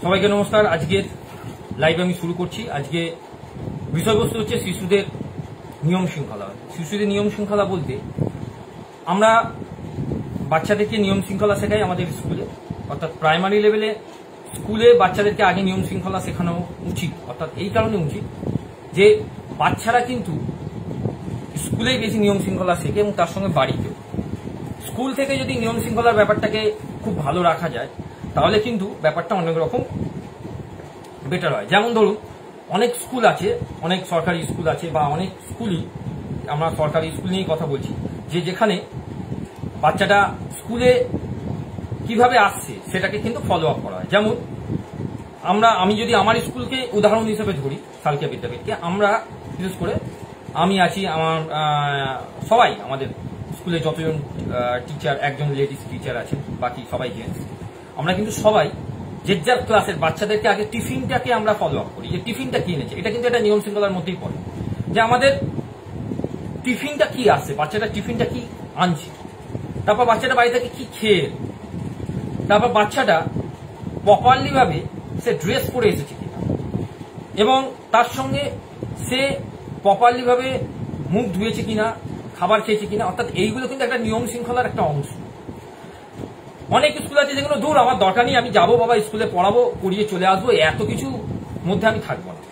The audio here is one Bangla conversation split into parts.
সবাইকে নমস্কার। আজকের লাইভ আমি শুরু করছি। আজকে বিষয়বস্তু হচ্ছে শিশুদের নিয়ম শৃঙ্খলা। শিশুদের নিয়ম শৃঙ্খলা বলতে আমরা বাচ্চাদেরকে নিয়ম শৃঙ্খলা শেখাই আমাদের স্কুলে, অর্থাৎ প্রাইমারি লেভেলে স্কুলে বাচ্চাদেরকে আগে নিয়ম শৃঙ্খলা শেখানো উচিত। অর্থাৎ এই কারণে উচিত যে বাচ্চারা কিন্তু স্কুলেই বেশি নিয়ম শৃঙ্খলা শেখে এবং তার সঙ্গে বাড়িতেও। স্কুল থেকে যদি নিয়ম শৃঙ্খলার ব্যাপারটাকে খুব ভালো রাখা যায় তাহলে কিন্তু ব্যাপারটা অনেক রকম বেটার হয়। যেমন ধরুন অনেক স্কুল আছে, অনেক সরকারি স্কুল আছে, বা অনেক স্কুলই, আমরা সরকারি স্কুল নিয়েই কথা বলছি, যে যেখানে বাচ্চাটা স্কুলে কিভাবে আসছে সেটাকে কিন্তু ফলো আপ করা হয়। যেমন আমি যদি আমার স্কুলকে উদাহরণ হিসেবে ধরি, সালকিয়া বিদ্যাপীঠকে, আমরা বিশেষ করে আমি আছি, আমার সবাই, আমাদের স্কুলে যতজন টিচার, একজন লেডিস টিচার আছেন, বাকি সবাই জেন্টস, আমরা কিন্তু সবাই যে যার ক্লাসের বাচ্চাদেরকে আগে টিফিনটাকে আমরা ফলো আপ করি, যে টিফিনটা কি এনেছে। এটা কিন্তু একটা নিয়ম শৃঙ্খলার মধ্যেই পড়ে, যে আমাদের টিফিনটা কি আসছে, বাচ্চাটা টিফিনটা কি আনছে, তারপর বাচ্চাটা বাড়ি থেকে কি খেয়ে, তারপর বাচ্চাটা প্রপারলি ভাবে সে ড্রেস পরে এসেছে কিনা, এবং তার সঙ্গে সে প্রপারলি ভাবে মুখ ধুয়েছে কিনা, খাবার খেয়েছে কিনা। অর্থাৎ এইগুলো কিন্তু একটা নিয়ম শৃঙ্খলার একটা অংশ। অনেক স্কুল আছে যেগুলো দূর, আমার দরকার নেই, আমি যাবো বাবা স্কুলে পড়াবো, পড়িয়ে চলে আসবো, এত কিছু মধ্যে আমি থাকবো না।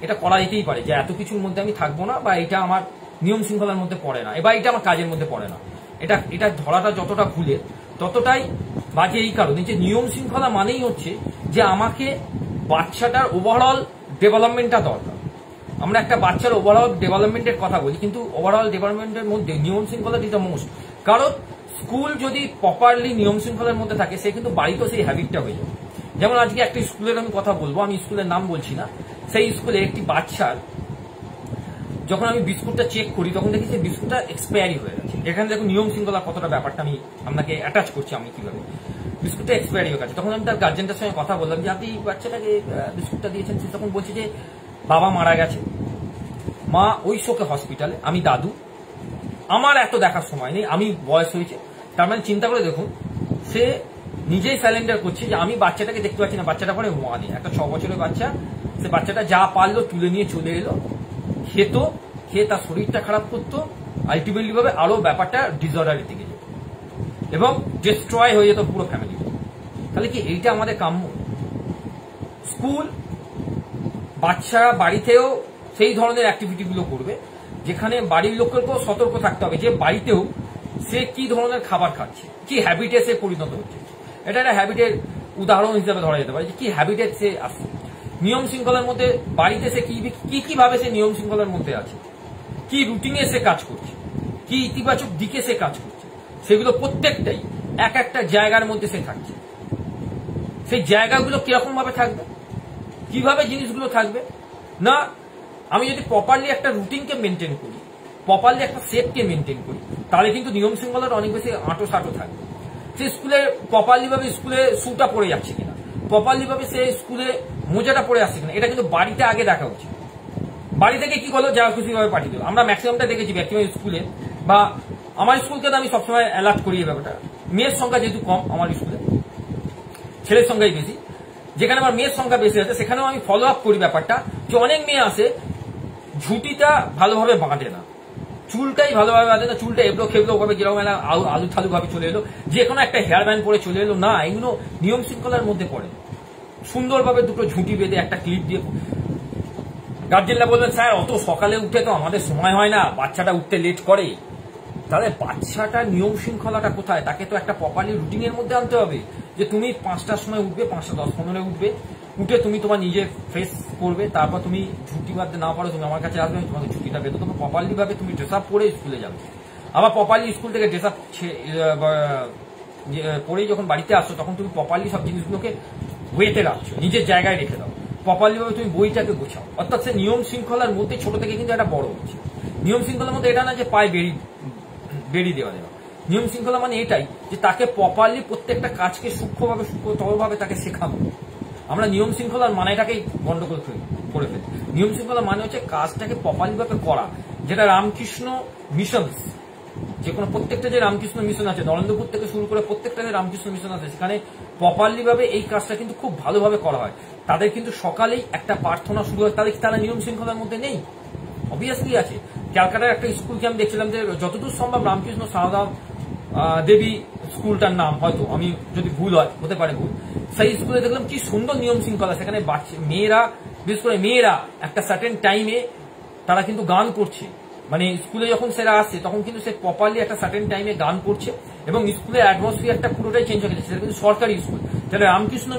এটা করা যেতেই পারে যে এত কিছুর মধ্যে আমি থাকবো না, বা এটা আমার নিয়ম শৃঙ্খলার মধ্যে পড়ে না, বা এটা আমার কাজের মধ্যে পড়ে না। এটা ধরাটা যতটা ভুলের ততটাই বাজে, এই কারণে যে নিয়ম শৃঙ্খলা মানেই হচ্ছে যে আমাকে বাচ্চাটার ওভারঅল ডেভেলপমেন্টটা দরকার। আমরা একটা বাচ্চার ওভারঅল ডেভেলপমেন্টের কথা বলি, কিন্তু ওভারঅল ডেভেলপমেন্টের মধ্যে নিয়ম শৃঙ্খলা ইজ দ্য মোস্ট। কারণ স্কুল যদি প্রপারলি নিয়ম শৃঙ্খলার মধ্যে থাকে, সে কিন্তু বাড়িতেও সেই হ্যাবিটটা হয়ে যাবে। যেমন আজকে একটা স্কুলের আমি কথা বলবো, আমি স্কুলের নাম বলছি না, সেই স্কুলে একটি বাচ্চার যখন আমি বিস্কুটটা চেক করি তখন দেখি যে বিস্কুটটা এক্সপায়ারি হয়ে গেছে। এখানে দেখুন নিয়ম শৃঙ্খলা কতটা ব্যাপারটা আমি আপনাকে অ্যাটাচ করছি, আমি কিভাবে বিস্কুটটা এক্সপায়ারি হয়ে গেছে। তখন আমি তার গার্জেনটার সঙ্গে কথা বললাম যে আপনি বাচ্চাটাকে বিস্কুটটা দিয়েছেন। সে তখন বলছে যে বাবা মারা গেছে, মা ওই শোকে হসপিটালে, আমি দাদু, আমার এত দেখার সময় নেই, আমি বয়স হয়েছে। তার মানে চিন্তা করে দেখুন, সে নিজেই স্যালেন্ডার করছে যে আমি বাচ্চাটাকে দেখতে পাচ্ছি না। বাচ্চাটা পরে ওয়ানে, একটা 6 বছরের বাচ্চা, সে বাচ্চাটা যা পারলো তুলে নিয়ে চলে এলো, খেত, খেয়ে তার শরীরটা খারাপ করতো, আলটিমেটলি ভাবে আরো ব্যাপারটা ডিসঅর্ডারের দিকে যেত এবং ডিস্ট্রয় হয়ে যেত পুরো ফ্যামিলি। তাহলে কি এইটা আমাদের কাম্য? স্কুল, বাচ্চারা বাড়িতেও সেই ধরনের অ্যাক্টিভিটিগুলো করবে, যেখানে বাড়ির লোকেরকেও সতর্ক থাকতে হবে যে বাড়িতেও সে কি ধরনের খাবার খাচ্ছে, কি হ্যাবিটে সে পরিণত হচ্ছে। এটা একটা হ্যাবিটের উদাহরণ হিসেবে ধরা যেতে পারে, যে কি হ্যাবিটে সে আসছে। নিয়ম শৃঙ্খলার মধ্যে বাড়িতে সে কিভাবে সে নিয়ম শৃঙ্খলার মধ্যে আছে, কি রুটিনে সে কাজ করছে, কি ইতিবাচক দিকে সে কাজ করছে, সেগুলো প্রত্যেকটাই এক একটা জায়গার মধ্যে সে থাকছে। সেই জায়গাগুলো কিরকম ভাবে থাকবে, কিভাবে জিনিসগুলো থাকবে না, আমি যদি প্রপারলি একটা রুটিনকে মেনটেন করি, প্রপারলি একটা সেটকে মেনটেন করি, তাহলে কিন্তু নিয়ম শৃঙ্খলার অনেক বেশি আঁটো সাঁটো থাকবে। সে স্কুলে প্রপারলি ভাবে স্কুলে শুটা পরে যাচ্ছে কিনা, প্রপারলি ভাবে সে স্কুলে মোজাটা পরে আসছে কিনা, এটা কিন্তু বাড়িতে আগে দেখা উচিত। বাড়ি থেকে কি করলো, যা খুশি ভাবে পাঠিয়ে দিল। আমরা ম্যাক্সিমামটা দেখেছি ব্যক্তিগত স্কুলে, বা আমার স্কুলকে তো আমি সবসময় অ্যালার্ট করি এই ব্যাপারটা। মেয়ের সংখ্যা যেহেতু কম আমার স্কুলে, ছেলের সংখ্যাই বেশি, যেখানে আমার মেয়ের সংখ্যা বেশি আছে সেখানেও আমি ফলো আপ করি ব্যাপারটা, যে অনেক মেয়ে আসে ঝুঁটিটা ভালোভাবে বাঁধে না, চুলটাই ভালোভাবে বাঁধে না, চুলটা এবড়ো খেবড়ো ভাবে যেরকম আলু থালু ভাবে চলে এলো, যে কোনো একটা হেয়ার ব্যান্ড পরে চলে এলো, না, এগুলো নিয়ম শৃঙ্খলার মধ্যে পড়ে। সুন্দরভাবে দুটো ঝুঁটি বেঁধে একটা ক্লিপ দিয়ে, গার্জেনরা বলবেন স্যার অত সকালে উঠে তো আমাদের সময় হয় না, বাচ্চাটা উঠতে লেট করে। তাহলে বাচ্চাটার নিয়ম শৃঙ্খলাটা কোথায়? তাকে তো একটা প্রপারলি রুটিনের মধ্যে আনতে হবে, যে তুমি 5টার সময় উঠবে, 5টা 10-15 উঠবে, উঠে তুমি তোমার নিজে ফ্রেশ করবে, তারপর তুমি ঝুঁটি বাঁধতে না পারো তুমি আমার কাছে আসবে, আমি তোমাকে ঝুঁটিটা বেঁধে তোমার প্রপারলি ভাবে তুমি ড্রেস আপ পরে স্কুলে যাবে। আবার প্রপারলি স্কুল থেকে ড্রেস আপ পরেই যখন বাড়িতে আসছো তখন তুমি প্রপারলি সব জিনিসগুলোকে ওয়েতে রাখছো, নিজের জায়গায় রেখে দাও, প্রপারলি ভাবে তুমি বইটাকে গোছাও। অর্থাৎ সে নিয়ম শৃঙ্খলার মধ্যে ছোট থেকে কিন্তু একটা বড় হচ্ছে। নিয়ম শৃঙ্খলার মধ্যে এটা না যে পায়ে বেড়ি দেওয়া দেওয়া। নিয়ম শৃঙ্খলা মানে এটাই যে তাকে প্রপারলি প্রত্যেকটা কাজকে সূক্ষ্মভাবে সূক্ষ্মতরভাবে তাকে শেখাবো। আমরা নিয়ম শৃঙ্খলার মানেটাকেই গন্ডগোল করে ফেলি। নিয়ম শৃঙ্খলা মানে হচ্ছে কাজটাকে প্রপারলি ভাবে করা, যেটা রামকৃষ্ণ মিশন, যে কোনো প্রত্যেকটা যে রামকৃষ্ণ মিশন আছে, নরেন্দ্রপুর থেকে শুরু করে প্রত্যেকটা যে রামকৃষ্ণ মিশন আছে, সেখানে প্রপারলি ভাবে এই কাজটা কিন্তু খুব ভালোভাবে করা হয়। তাদের কিন্তু সকালেই একটা প্রার্থনা শুরু হয়, তাহলে তারা নিয়ম শৃঙ্খলার মধ্যে নেই? অবভিয়াসলি আছে। ক্যালকাটার একটা স্কুলকে আমি দেখছিলাম যে যতদূর সম্ভব রামকৃষ্ণ সারদা দেবী স্কুলটার নাম, হয়তো আমি যদি ভুল হয়, হতে পারে ভুল, সেই স্কুলে দেখলাম কি সুন্দর নিয়ম শৃঙ্খলা। সেখানে মেয়েরা, বিশেষ করে মেয়েরা একটা সার্টেন টাইমে তারা কিন্তু গান করছে, মানে স্কুলে যখন সেরা আসছে তখন কিন্তু সে প্রপারলি একটা সার্টেন টাইমে গান করছে এবং স্কুলের অ্যাটমসফিয়ারটা পুরোটাই চেঞ্জ হয়ে গেছে। সেটা কিন্তু সরকারি স্কুল। তাহলে রামকৃষ্ণ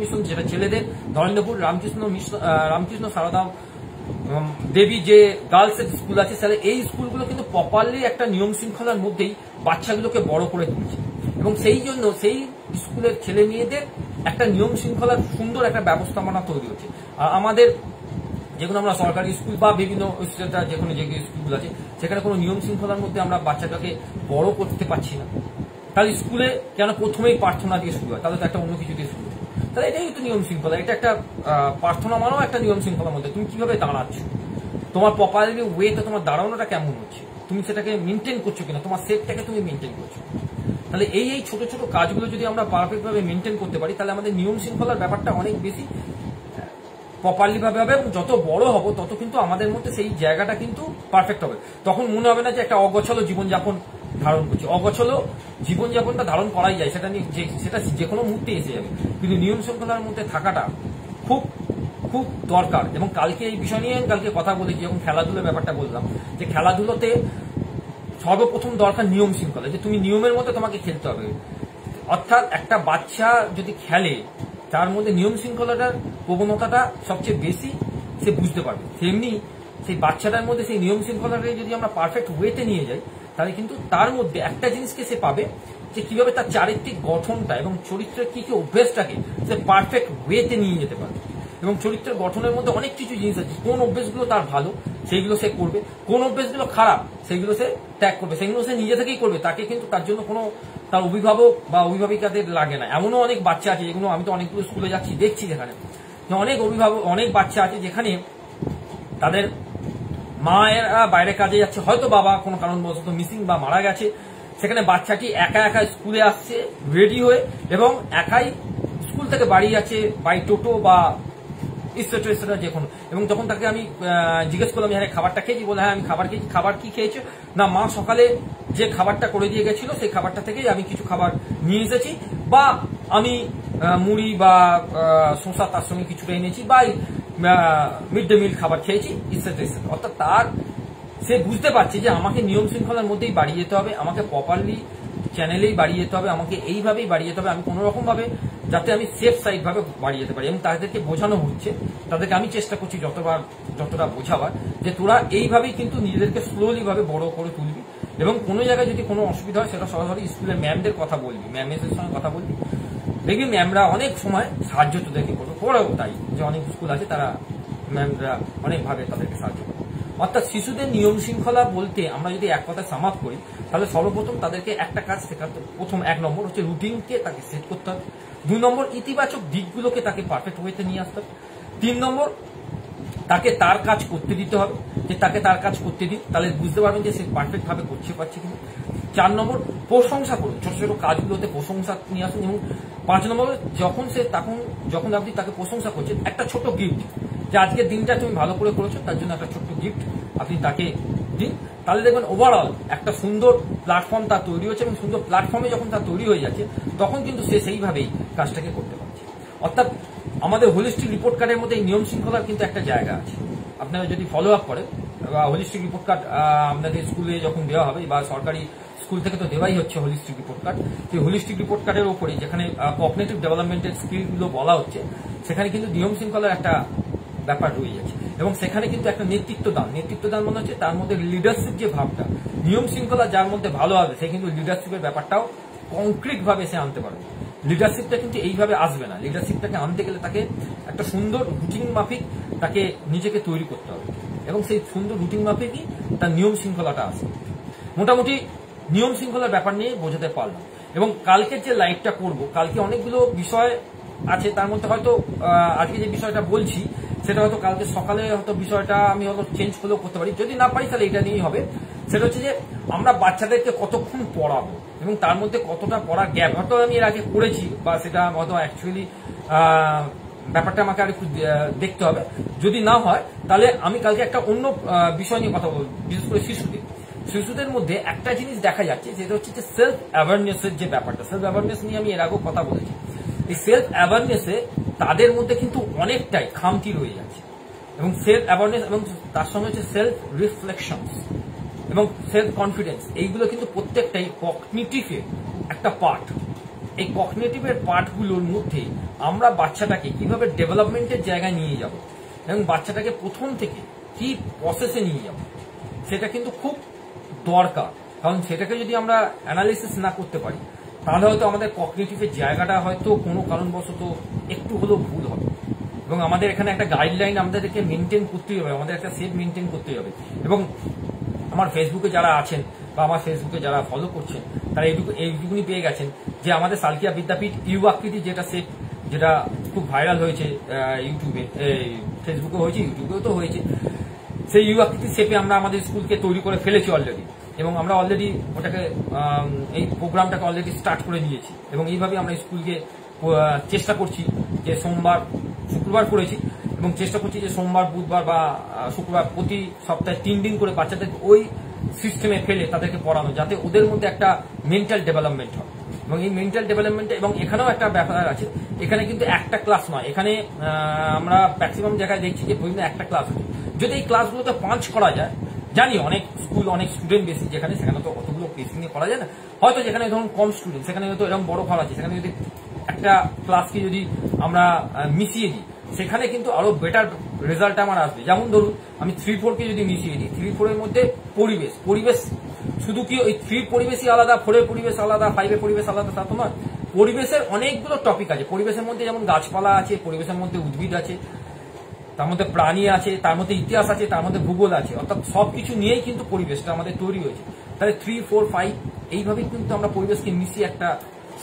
মিশন যেটা ছেলেদের ধরেন্দ্রপুর রামকৃষ্ণ সারদা দেবী যে গার্লস স্কুল আছে, তাহলে এই স্কুলগুলো কিন্তু প্রপারলি একটা নিয়ম শৃঙ্খলার মধ্যেই বাচ্চাগুলোকে বড় করে তুলছে এবং সেই জন্য সেই স্কুলের ছেলে মেয়েদের একটা নিয়ম শৃঙ্খলার সুন্দর একটা ব্যবস্থাপনা তৈরি হচ্ছে। আর আমাদের যেগুলো আমরা সরকারি স্কুল বা বিভিন্ন যেখানে যে স্কুলগুলো আছে সেখানে কোনো নিয়ম শৃঙ্খলার মধ্যে আমরা বাচ্চাটাকে বড় করতে পারছি না। তাহলে স্কুলে কেন প্রথমেই প্রার্থনা দিয়ে শুরু হয়? তাহলে তো একটা অন্য কিছু দিয়ে শুরু হয়। তাহলে এটাই তো নিয়ম শৃঙ্খলা। এটা একটা প্রার্থনা মানেও একটা নিয়ম শৃঙ্খলার মধ্যে। তুমি কিভাবে দাঁড়াচ্ছ, তোমার প্রপারলি ওয়েতে তোমার দাঁড়ানোটা কেমন হচ্ছে, তুমি সেটাকে মেনটেন করছো কিনা, তোমার সেটটাকে তুমি মেনটেন করছো। তাহলে এই ছোট ছোট কাজগুলো যদি আমরা পারফেক্ট ভাবে মেনটেন করতে পারি তাহলে আমাদের নিয়ম শৃঙ্খলার ব্যাপারটা অনেক বেশি প্রপারলি ভাবে হবে এবং যত বড় হব তত কিন্তু আমাদের মধ্যে সেই জায়গাটা কিন্তু পারফেক্ট হবে। তখন মনে হবে না যে একটা অগোছালো জীবনযাপন ধারণ করছি। অগোছালো জীবনযাপনটা ধারণ করাই যায়, সেটা যে কোনো মুহূর্তে এসে যাবে, কিন্তু নিয়ম শৃঙ্খলার মধ্যে থাকাটা খুব খুব দরকার। এবং কালকে এই বিষয় নিয়ে আমি কালকে কথা বলেছি, যখন খেলাধুলার ব্যাপারটা বললাম যে খেলাধুলোতে সর্বপ্রথম দরকার নিয়ম শৃঙ্খলা, যে তুমি নিয়মের মধ্যে তোমাকে খেলতে হবে। অর্থাৎ একটা বাচ্চা যদি খেলে তার মধ্যে নিয়ম শৃঙ্খলাটার প্রবণতাটা সবচেয়ে বেশি সে বুঝতে পারবে। তেমনি সেই বাচ্চাটার মধ্যে সেই নিয়ম শৃঙ্খলাটাকে যদি আমরা পারফেক্ট ওয়েতে নিয়ে যাই তাহলে কিন্তু তার মধ্যে একটা জিনিসকে সে পাবে যে কিভাবে তার চারিত্রিক গঠনটা এবং চরিত্রের কি কি অভ্যেসটাকে সে পারফেক্ট ওয়েতে নিয়ে যেতে পারবে। এবং চরিত্রের গঠনের মধ্যে অনেক কিছু জিনিস আছে, কোন অভ্যেসগুলো তার ভালো সেইগুলো সে করবে, কোন অভ্যেসগুলো খারাপ সেইগুলো সে ত্যাগ করবে, সেগুলো সে নিজে থেকেই করবে। তাকে কিন্তু তার জন্য কোনো তার অভিভাবক বা অভিভাবিকাদের লাগে না। এমনও অনেক বাচ্চা আছে, যেগুলো আমি তো অনেকগুলো স্কুলে যাচ্ছি দেখছি, যেখানে অনেক বাচ্চা আছে যেখানে তাদের মায়েরা বাইরে কাজে যাচ্ছে, হয়তো বাবা কোনো কারণবশত মিসিং বা মারা গেছে, সেখানে বাচ্চাটি একা একা স্কুলে আসছে রেডি হয়ে এবং একাই স্কুল থেকে বাড়ি যাচ্ছে বাই টোটো বা ইস্টেটা যে কোনো। এবং যখন তাকে আমি জিজ্ঞেস করলাম হ্যাঁ খাবারটা খেয়েছি, বলে হ্যাঁ আমি খাবার খেয়েছি। খাবার কি খেয়েছো? না, মা সকালে যে খাবারটা করে দিয়ে গেছিল সেই খাবারটা থেকেই আমি কিছু খাবার নিয়ে এসেছি, বা আমি মুড়ি বা শসা তার সঙ্গে কিছুটা এনেছি, বা মিড ডে মিল খাবার খেয়েছি, ইত্যাদি। অর্থাৎ তার সে বুঝতে পারছে যে আমাকে নিয়ম শৃঙ্খলার মধ্যেই বাড়িয়ে যেতে হবে, আমাকে প্রপারলি চ্যানেলেই বাড়িয়ে যেতে হবে, আমাকে এইভাবেই বাড়িয়ে যেতে হবে, আমি কোনো রকম ভাবে যাতে আমি সেফ সাইড ভাবে বাড়িয়ে যেতে পারি। এবং তাদেরকে বোঝানো হচ্ছে, তাদেরকে আমি চেষ্টা করছি যতটা বোঝাবার, যে তোরা এইভাবেই কিন্তু নিজেদেরকে স্লোলি ভাবে বড় করে তুলবি এবং কোনো জায়গায় যদি কোনো অসুবিধা হয় সেটা সরাসরি স্কুলের ম্যামদের কথা বলবি, ম্যামের সঙ্গে কথা বলবি, দেখবি ম্যামরা অনেক সময় সাহায্য তোদেরকে করবে। করেও তাই, যে অনেক স্কুল আছে তারা ম্যামরা অনেকভাবে তাদেরকে সাহায্য করে। অর্থাৎ শিশুদের নিয়ম শৃঙ্খলা বলতে আমরা যদি এক কথায় সামাপ করি তাহলে সর্বপ্রথম তাদেরকে একটা কাজ শেখাতে, প্রথম 1 নম্বর হচ্ছে রুটিনকে তাকে সেট করতে হবে, 2 নম্বর ইতিবাচক দিকগুলোকে তাকে পারফেক্ট ওয়েতে নিয়ে আসতে হবে, 3 নম্বর তাকে তার কাজ করতে দিতে হবে, যে তাকে তার কাজ করতে দিই, তাহলে বুঝতে পারবেন যে সে পারফেক্ট ভাবে করতে পারছে কিনা। 4 নম্বর প্রশংসা করুন, ছোট ছোট কাজগুলোতে প্রশংসা নিয়ে আসুন। এবং 5 নম্বর যখন আপনি তাকে প্রশংসা করছেন একটা ছোট গিফট, যে আজকের দিনটা তুমি ভালো করে করেছো তার জন্য একটা ছোট্ট গিফট আপনি তাকে দিন। তাহলে দেখবেন ওভারঅল একটা সুন্দর প্ল্যাটফর্ম তার তৈরি হচ্ছে এবং সুন্দর প্ল্যাটফর্মে যখন তার তৈরি হয়ে যাচ্ছে তখন কিন্তু সে সেইভাবেই কাজটাকে করতে পারছে। অর্থাৎ আমাদের হোলিস্টিক রিপোর্ট কার্ডের মধ্যে এই নিয়ম শৃঙ্খলার কিন্তু একটা জায়গা আছে। আপনারা যদি ফলো আপ করেন বা হোলিস্টিক রিপোর্ট কার্ড আপনাদের স্কুলে যখন দেওয়া হবে বা সরকারি স্কুল থেকে তো দেওয়াই হচ্ছে হোলিস্টিক রিপোর্ট কার্ড, সেই হোলিস্টিক রিপোর্ট কার্ডের উপরে যেখানে কগনিটিভ ডেভেলপমেন্টের স্কিলগুলো বলা হচ্ছে সেখানে কিন্তু নিয়ম শৃঙ্খলার একটা ব্যাপার রয়ে যাচ্ছে। এবং সেখানে কিন্তু একটা নেতৃত্ব দান মনে হচ্ছে তার মধ্যে লিডারশিপ যে ভাবটা, নিয়ম শৃঙ্খলা যার মধ্যে ভালো হবে সে কিন্তু লিডারশিপের ব্যাপারটাও কংক্রিট ভাবে সে আনতে পারবে। লিডারশিপটা কিন্তু এইভাবে আসবে না, লিডারশিপটাকে আনতে গেলে তাকে একটা সুন্দর রুটিন মাফিক তাকে নিজেকে তৈরি করতে হবে এবং সেই সুন্দর রুটিন মাফিকই তার নিয়ম শৃঙ্খলাটা আসবে। মোটামুটি নিয়ম শৃঙ্খলার ব্যাপার নিয়ে বোঝাতে পারলাম। এবং কালকে যে লাইভটা করব, কালকে অনেকগুলো বিষয় আছে, তার মধ্যে হয়তো আজকে যে বিষয়টা বলছি সেটা হয়তো কালকে সকালে হয়তো বিষয়টা আমি হয়তো চেঞ্জ করলেও করতে পারি, যদি না পারি তাহলে এটা নিয়েই হবে। সেটা হচ্ছে যে আমরা বাচ্চাদেরকে কতক্ষণ পড়াবো এবং তার মধ্যে কতটা পড়ার গ্যাপ। হয়তো আমি এর আগে করেছি বা সেটা হয়তো অ্যাকচুয়ালি ব্যাপারটা আমাকে আর একটু দেখতে হবে। যদি না হয় তাহলে আমি কালকে একটা অন্য বিষয় নিয়ে কথা বলবো, বিশেষ করে শিশুদের মধ্যে একটা জিনিস দেখা যাচ্ছে, যেটা হচ্ছে যে সেলফ অ্যাওয়ারনেসের যে ব্যাপারটা। সেলফ অ্যাওয়ারনেস নিয়ে আমি এর আগেও কথা বলেছি। এই সেলফ অ্যাওয়ারনেসে তাদের মধ্যে কিন্তু অনেকটাই খামতি রয়ে যাচ্ছে, এবং সেলফ অ্যাওয়ারনেস এবং তার সঙ্গে হচ্ছে সেলফ রিফ্লেকশন এবং সেলফ কনফিডেন্স, এইগুলো কিন্তু প্রত্যেকটাই কগনিটিভের একটা পার্ট। এই কগনিটিভের পার্টগুলোর মধ্যে আমরা বাচ্চাটাকে কিভাবে ডেভেলপমেন্টের জায়গায় নিয়ে যাব এবং বাচ্চাটাকে প্রথম থেকে কি প্রসেসে নিয়ে যাব, সেটা কিন্তু খুব দরকার। কারণ সেটাকে যদি আমরা অ্যানালিসিস না করতে পারি তাহলে হয়তো আমাদের কগনিটিভের জায়গাটা হয়তো কোনো কারণবশত একটু হলেও ভুল হবে, এবং আমাদের এখানে একটা গাইডলাইন আমাদেরকে মেনটেন করতেই হবে, আমাদের একটা সেফ মেনটেন করতেই হবে। এবং আমার ফেসবুকে যারা আছেন বা আমার ফেসবুকে যারা ফলো করছেন তারা এইটুকুনি পেয়ে গেছেন যে আমাদের সালকিয়া বিদ্যাপীঠ ইউ আকৃতি যেটা সেট, যেটা খুব ভাইরাল হয়েছে ইউটিউবে, ফেসবুকে হয়েছে, ইউটিউবেও তো হয়েছে। সেই ইউ আকৃতি শেপে আমরা আমাদের স্কুলকে তৈরি করে ফেলেছি অলরেডি, এবং আমরা অলরেডি ওটাকে এই প্রোগ্রামটাকে অলরেডি স্টার্ট করে দিয়েছি। এবং এইভাবে আমরা স্কুলকে চেষ্টা করছি যে শুক্রবার করেছি, এবং চেষ্টা করছি যে সোমবার, বুধবার বা শুক্রবার প্রতি সপ্তাহে 3 দিন করে বাচ্চাদের ওই সিস্টেমে ফেলে তাদেরকে পড়ানো, যাতে ওদের মধ্যে একটা মেন্টাল ডেভেলপমেন্ট হয়। এবং এই মেন্টাল ডেভেলপমেন্ট, এবং এখানেও একটা ব্যাপার আছে, এখানে কিন্তু একটা ক্লাস নয়, এখানে আমরা ম্যাক্সিমাম জায়গায় দেখছি যে বিভিন্ন একটা ক্লাস আছে। যদি এই ক্লাসগুলোতে পাঁচ করা যায়, জানি অনেক স্কুল অনেক স্টুডেন্ট বেশি, যেখানে সেখানে তো অতগুলো পেসিং নিয়ে করা যায় না, হয়তো যেখানে ধরুন কম স্টুডেন্ট সেখানে হয়তো এরকম বড় ঘর আছে, সেখানে যদি একটা ক্লাসকে যদি আমরা মিশিয়ে দিই সেখানে কিন্তু আরো বেটার রেজাল্ট আমার আসবে। যেমন ধরুন আমি 3-4 কে যদি মিশিয়ে দিই, 3-4 এর মধ্যে পরিবেশ শুধু কি ওই 3 পরিবেশই আলাদা, 4 এর পরিবেশ আলাদা, 5 এর পরিবেশ আলাদা তা তো নয়। পরিবেশের অনেকগুলো টপিক আছে। পরিবেশের মধ্যে যেমন গাছপালা আছে, পরিবেশের মধ্যে উদ্ভিদ আছে, তার মধ্যে প্রাণী আছে, তার মধ্যে ইতিহাস আছে, তার মধ্যে ভূগোল আছে, অর্থাৎ সবকিছু নিয়েই কিন্তু পরিবেশটা আমাদের তৈরি হয়েছে। তাহলে 3, 4, 5 এইভাবেই কিন্তু আমরা পরিবেশকে মিশিয়ে একটা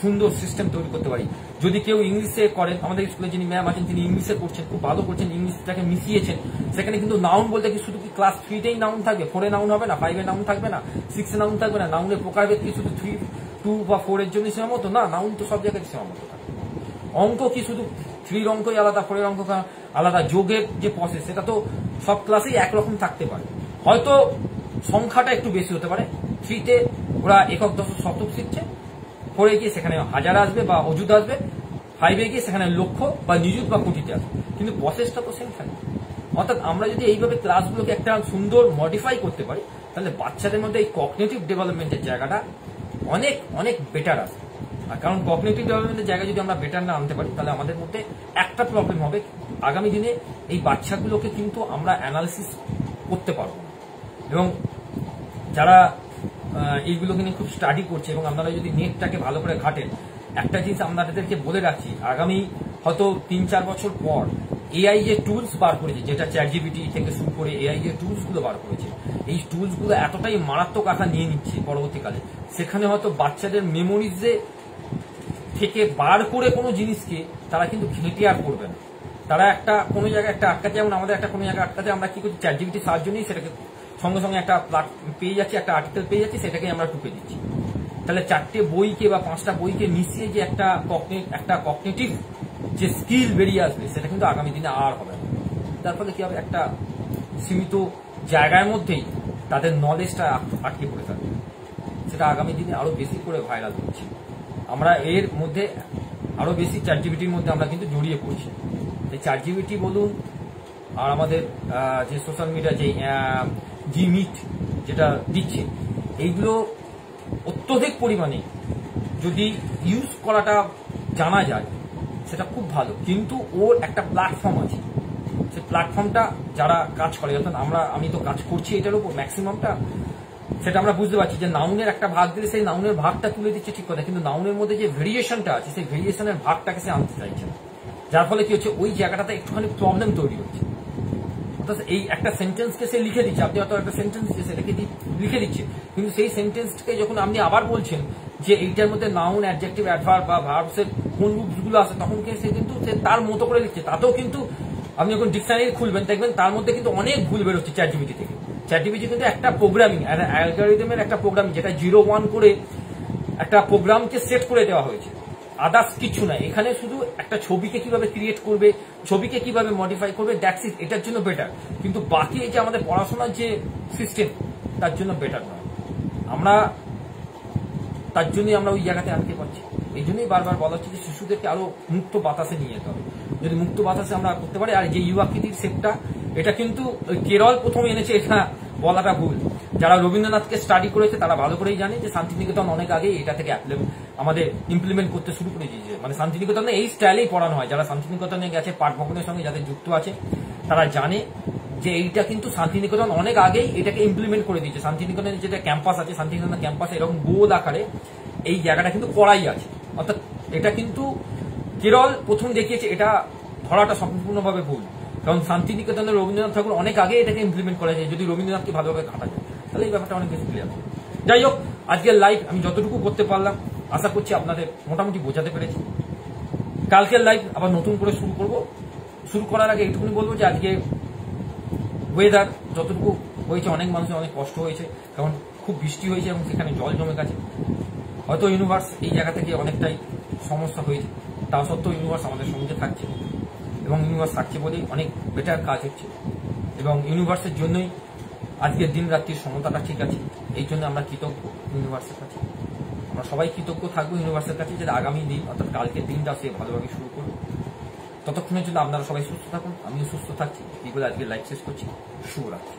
সুন্দর সিস্টেম তৈরি করতে পারি। যদি কেউ ইংলিশে করেন, আমাদের স্কুলে যিনি ম্যাম আছেন তিনি ইংলিশে করছেন, খুব ভালো করছেন, ইংলিশটাকে মিশিয়েছেন, সেখানে কিন্তু নাউন বলতে কি শুধু কি ক্লাস 3-তেই নাউন থাকবে, 4-এ নাউন হবে না, 5-এ নাউন থাকবে না, 6-এ নাউন থাকবে না, নাউনের প্রকারভেদ কি শুধু 3, 2 বা 4 এর জন্য সীমাবদ্ধ না, নাউন তো সব জায়গায় সীমাবদ্ধ থাকবে। অঙ্ক কি শুধু 3-র অঙ্কই আলাদা, 4-এর অঙ্ক আলাদা, যোগের যে প্রসেস সেটা তো সব ক্লাসেই একরকম থাকতে পারে, হয়তো সংখ্যাটা একটু বেশি হতে পারে। 3-তে ওরা একক, দশক, শতক শিখছে, 4-এ গিয়ে সেখানে হাজার আসবে বা অযুত আসবে, 5-এ গিয়ে সেখানে লক্ষ বা নিযুত বা কোটিতে আসবে, কিন্তু প্রসেসটা তো সেম থাকে। অর্থাৎ আমরা যদি এইভাবে ক্লাসগুলোকে একটা সুন্দর মডিফাই করতে পারি তাহলে বাচ্চাদের মধ্যে এই কগনিটিভ ডেভেলপমেন্টের জায়গাটা অনেক অনেক বেটার আসবে। আর কারণ কগনিটিভ ডেভেলপমেন্টের জায়গায় যদি আমরা বেটার না আনতে পারি তাহলে আমাদের মধ্যে একটা প্রবলেম হবে, আগামী দিনে এই বাচ্চাগুলোকে কিন্তু আমরা অ্যানালিসিস করতে পারবো না। এবং যারা এইগুলোকে নিয়ে খুব স্টাডি করছে এবং আপনারা যদি নেটটাকে ভালো করে ঘাটেন, একটা জিনিস আপনাদেরকে বলে রাখছি, আগামী হয়তো 3-4 বছর পর এআই যে টুলস বার করেছে, যেটা চ্যাটজিপিটি থেকে শুরু করে এআই যে টুলসগুলো বার করেছে, এই টুলসগুলো এতটাই মারাত্মক আকার নিয়ে নিচ্ছে পরবর্তীকালে, সেখানে হয়তো বাচ্চাদের মেমোরিজে থেকে বার করে কোনো জিনিসকে তারা কিন্তু ঘেঁটে আর করবে না। তারা একটা কোনো জায়গায় একটা আটকাতে, যেমন আমাদের একটা কোনো জায়গায় আটকাতে আমরা কি করছি, চ্যাটজিপিটির সাহায্য নিয়ে সেটাকে সঙ্গে সঙ্গে একটা পেয়ে যাচ্ছি, একটা আর্টিকেল পেয়ে যাচ্ছি, সেটাকে আমরা টুকে দিচ্ছি। তাহলে 4টে বইকে বা 5টা বইকে মিশিয়ে যে একটা কগনিটিভ যে স্কিল বেরিয়ে আসবে সেটা কিন্তু আগামী দিনে আর হবে না। তার ফলে কি হবে, একটা সীমিত জায়গার মধ্যেই তাদের নলেজটা আটকে পড়ে থাকবে, সেটা আগামী দিনে আরো বেশি করে ভাইরাল হচ্ছে। আমরা এর মধ্যে আরো বেশি চ্যাটজিপিটির মধ্যে আমরা কিন্তু জড়িয়ে পড়ছি। এই চ্যাটজিপিটি বলুন আর আমাদের যে সোশ্যাল মিডিয়া যে জিমিট যেটা দিচ্ছে, এইগুলো অত্যধিক পরিমাণে যদি ইউজ করাটা জানা যায় সেটা খুব ভালো, কিন্তু ওর একটা প্ল্যাটফর্ম আছে, সেই প্ল্যাটফর্মটা যারা কাজ করে, অর্থাৎ আমি তো কাজ করছি এটার উপর ম্যাক্সিমামটা, সেটা আমরা বুঝতে পারছি যে নাউনের একটা ভাগ দিলে সেই নাউনের ভাগটা তুলে দিচ্ছে ঠিক কথা, কিন্তু নাউনের মধ্যে যে ভেরিয়েশনটা আছে সেই ভেরিয়েশনের ভাগটাকে সে আনতে চাইছে না, যার ফলে কি হচ্ছে ওই জায়গাটাতে একটুখানি প্রবলেম তৈরি হচ্ছে। অর্থাৎ এই একটা সেন্টেন্সকে সে লিখে দিচ্ছে, আপনি হয়তো একটা সেন্টেন্স সেটাকে লিখে দিচ্ছে, কিন্তু সেই সেন্টেন্সকে যখন আপনি আবার বলছেন যে এইটার মধ্যে নাউন, অ্যাডজেক্টিভ, অ্যাডভার্ব বা ভার্বসের কোন রূপগুলো আছে, তখন সে কিন্তু তার মতো করে লিখছে। তাতেও কিন্তু আপনি যখন ডিকশনারি খুলবেন দেখবেন তার মধ্যে কিন্তু অনেক ভুল বেরোচ্ছে চ্যাটজিপিটি থেকে, চ্যাটজিপিটি কিন্তু একটা প্রোগ্রামিং, অ্যালগরিদমের একটা প্রোগ্রামিং, যেটা 0-1 করে একটা প্রোগ্রামকে সেট করে দেওয়া হয়েছে, আদার্স কিছু না। এখানে শুধু একটা ছবিকে কিভাবে ক্রিয়েট করবে, ছবিকে কিভাবে মডিফাই করবে, দ্যাটস ইট, এটার জন্য বেটার। কিন্তু বাকি এই যে আমাদের পড়াশোনার যে সিস্টেম, তার জন্য বেটার নয়। আমরা তার জন্যই আমরা ওই জায়গাতে আটকে পাচ্ছি। এই জন্যই বারবার বলা হচ্ছে যে শিশুদেরকে আরো মুক্ত বাতাসে নিয়ে যেতে হবে। যদি মুক্ত বাতাসে আমরা করতে পারি, আর যে ইউ আকৃতির শেপটা, এটা কিন্তু কেরল প্রথম এনেছে, এটা বলাটা ভুল। যারা রবীন্দ্রনাথকে স্টাডি করেছে তারা ভালো করেই জানে যে শান্তিনিকেতন অনেক আগেই এটা থেকে আমাদের ইমপ্লিমেন্ট করতে শুরু করে দিয়েছে। মানে শান্তিনিকেতনে এই স্টাইলেই পড়ানো হয়। যারা শান্তিনিকেতনে গেছে, পাঠ ভবনের সঙ্গে যাদের যুক্ত আছে, তারা জানে যে এইটা কিন্তু শান্তিনিকেতন অনেক আগেই এটাকে ইমপ্লিমেন্ট করে দিয়েছে। শান্তিনিকেতনের যেটা ক্যাম্পাস আছে, শান্তিনিকেতন ক্যাম্পাসে এরকম গোল আকারে এই জায়গাটা কিন্তু করাই আছে। অর্থাৎ এটা কিন্তু কেরল প্রথম দেখিয়েছে, এটা ধরাটা সম্পূর্ণভাবে ভুল। কারণ শান্তিনিকেতনের রবীন্দ্রনাথ ঠাকুর অনেক আগে এটাকে ইমপ্লিমেন্ট করা যায়। যদি রবীন্দ্রনাথকে ভালোভাবে ঘাটা যায়, তাহলে এই ব্যাপারটা অনেক বেশি ক্লিয়ার হবে। যাই হোক, আজকের লাইভ আমি যতটুকু করতে পারলাম আশা করছি আপনাদের মোটামুটি বোঝাতে পেরেছি। কালকের লাইভ আবার নতুন করে শুরু করব। শুরু করার আগে এইটুকুনি বলবো যে আজকে ওয়েদার যতটুকু হয়েছে, অনেক মানুষের অনেক কষ্ট হয়েছে, কারণ খুব বৃষ্টি হয়েছে এবং সেখানে জল জমে গেছে। হয়তো ইউনিভার্স এই জায়গা থেকে অনেকটাই সমস্যা হয়েছে, তা সত্ত্বেও ইউনিভার্স আমাদের সঙ্গে থাকছে, এবং ইউনিভার্স থাকছে বলেই অনেক বেটার কাজ হচ্ছে। এবং ইউনিভার্সের জন্যই আজকের দিন রাত্রির সমতাটা ঠিক আছে। এই জন্য আমরা কৃতজ্ঞ ইউনিভার্সের কাছে। আমরা সবাই কৃতজ্ঞ থাকবো ইউনিভার্সের কাছে, যে আগামী দিন অর্থাৎ কালকের দিনটা সে ভালোভাবে শুরু করবে। ততক্ষণের জন্য আপনারা সবাই সুস্থ থাকুন, আমিও সুস্থ থাকছি। এই বলে আজকে লাইভ শেষ করছি। শুভরাত্রি।